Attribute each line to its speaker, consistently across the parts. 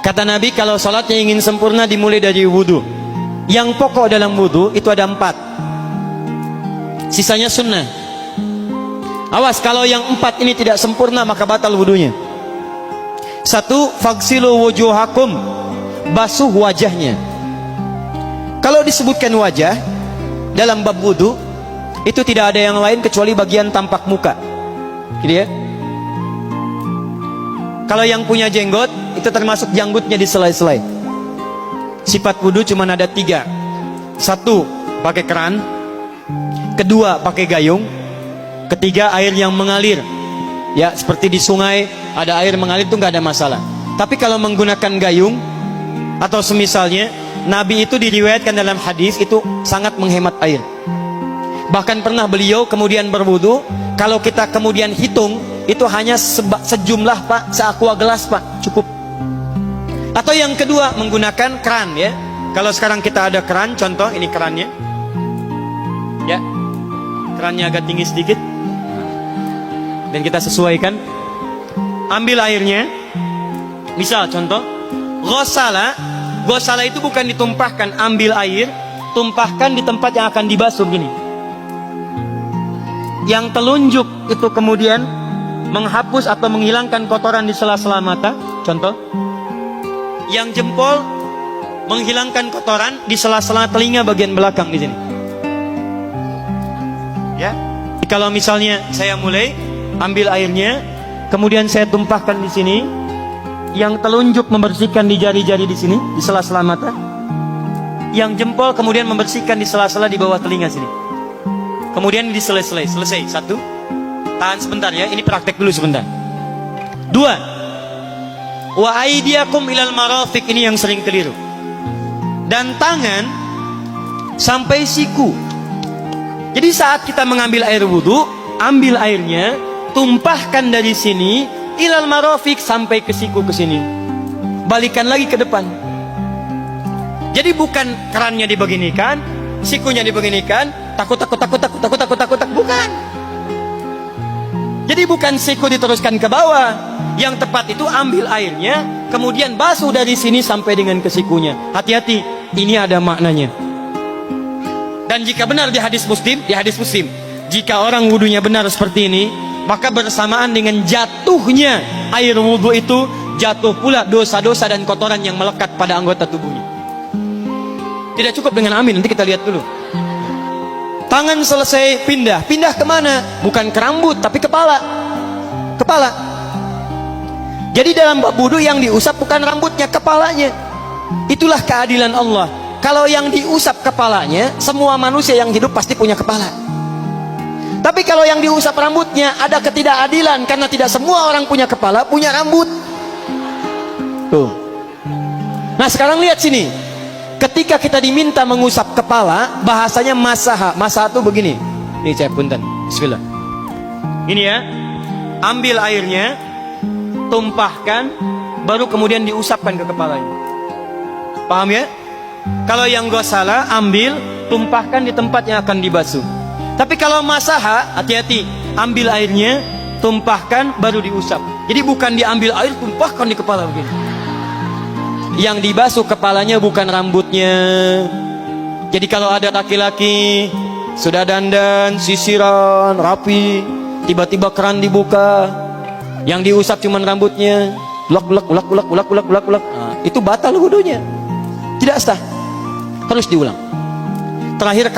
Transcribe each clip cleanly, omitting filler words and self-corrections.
Speaker 1: Kata Nabi, kalau sholatnya ingin sempurna dimulai dari wudhu. Yang pokok dalam wudhu itu ada 4. Sisanya sunnah. Awas, kalau yang 4 ini tidak sempurna maka batal wudhunya. 1. Faghsilu wujuhakum, basuh wajahnya. Kalau disebutkan wajah dalam bab wudhu, itu tidak ada yang lain kecuali bagian tampak muka, gitu ya. Kalau yang punya jenggot, itu termasuk janggutnya di selai-selai. Sifat wudhu cuma ada 3. 1, pakai keran. 2, pakai gayung. 3, air yang mengalir. Ya, seperti di sungai ada air mengalir, itu nggak ada masalah. Tapi kalau menggunakan gayung atau semisalnya, Nabi itu diriwayatkan dalam hadis itu sangat menghemat air. Bahkan pernah beliau kemudian berwudu, kalau kita kemudian hitung, itu hanya sejumlah Pak, seaqua gelas Pak, cukup. Atau yang kedua, menggunakan keran ya. Kalau sekarang kita ada keran, contoh ini kerannya. Ya, kerannya agak tinggi sedikit. Dan kita sesuaikan. Ambil airnya. Misal contoh, ghosala. Ghosala itu bukan ditumpahkan, ambil air, tumpahkan di tempat yang akan dibasuh gini. Yang telunjuk itu kemudian menghapus atau menghilangkan kotoran di sela-sela mata, contoh. Yang jempol menghilangkan kotoran di sela-sela telinga bagian belakang di sini. Ya. Kalau misalnya saya mulai ambil airnya, kemudian saya tumpahkan di sini. Yang telunjuk membersihkan di jari-jari di sini, di sela-sela mata. Yang jempol kemudian membersihkan di sela-sela di bawah telinga sini. Kemudian di selesai. 1. Tahan sebentar ya, ini praktek dulu sebentar. 2. Wa aidiakum ilal marafiq, ini yang sering keliru. Dan tangan sampai siku. Jadi saat kita mengambil air wudhu, ambil airnya, tumpahkan dari sini ilal marafiq sampai ke siku ke sini. Balikan lagi ke depan. Jadi bukan kerannya dibeginikan, sikunya dibeginikan, takut, bukan. Jadi bukan siku diteruskan ke bawah. Yang tepat itu ambil airnya, kemudian basuh dari sini sampai dengan ke sikunya. Hati-hati, ini ada maknanya. Dan jika benar di hadis Muslim, jika orang wudunya benar seperti ini, maka bersamaan dengan jatuhnya air wudhu itu, jatuh pula dosa-dosa dan kotoran yang melekat pada anggota tubuhnya. Tidak cukup dengan amin, nanti kita lihat dulu. Tangan selesai pindah kemana? Bukan ke rambut, tapi kepala. Jadi dalam bab wudu yang diusap bukan rambutnya, kepalanya. Itulah keadilan Allah. Kalau yang diusap kepalanya, semua manusia yang hidup pasti punya kepala. Tapi kalau yang diusap rambutnya, ada ketidakadilan, karena tidak semua orang punya kepala, punya rambut. Tuh. Nah sekarang lihat sini. Ketika kita diminta mengusap kepala, bahasanya masaha. Masaha itu begini. Ini saya punten. Bismillah. Ini ya. Ambil airnya, tumpahkan, baru kemudian diusapkan ke kepalanya. Paham ya? Kalau yang ghosala, ambil, tumpahkan di tempat yang akan dibasuh. Tapi kalau masaha, hati-hati. Ambil airnya, tumpahkan, baru diusap. Jadi bukan diambil air, tumpahkan di kepala begini. Yang dibasuh kepalanya bukan rambutnya. Jadi kalau ada laki-laki sudah dandan, sisiran, rapi, tiba-tiba keran dibuka, yang diusap cuma rambutnya, ulak. Itu batal wudunya. Tidak sah. Harus diulang. Terakhir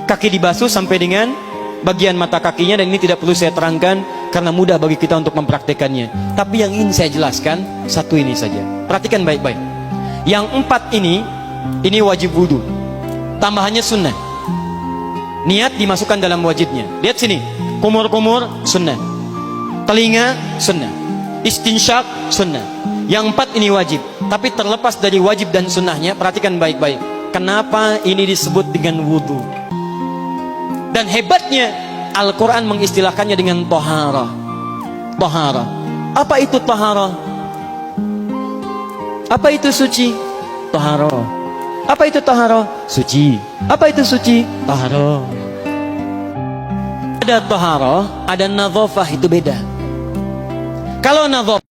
Speaker 1: kaki dibasuh sampai dengan bagian mata kakinya, dan ini tidak perlu saya terangkan karena mudah bagi kita untuk mempraktekannya. Tapi yang ingin saya jelaskan satu ini saja. Perhatikan baik-baik. Yang 4 ini wajib wudhu. Tambahannya sunnah. Niat dimasukkan dalam wajibnya. Lihat sini. Kumur-kumur sunnah. Telinga sunnah. Istinsyak sunnah. Yang 4 ini wajib. Tapi terlepas dari wajib dan sunnahnya, perhatikan baik-baik. Kenapa ini disebut dengan wudhu? Dan hebatnya Al-Quran mengistilahkannya dengan taharah. Taharah. Apa itu taharah? Apa itu suci? Taharah. Apa itu taharah? Suci. Apa itu suci? Taharah. Ada taharah, ada nadhafah, itu beda. Kalau nadhafah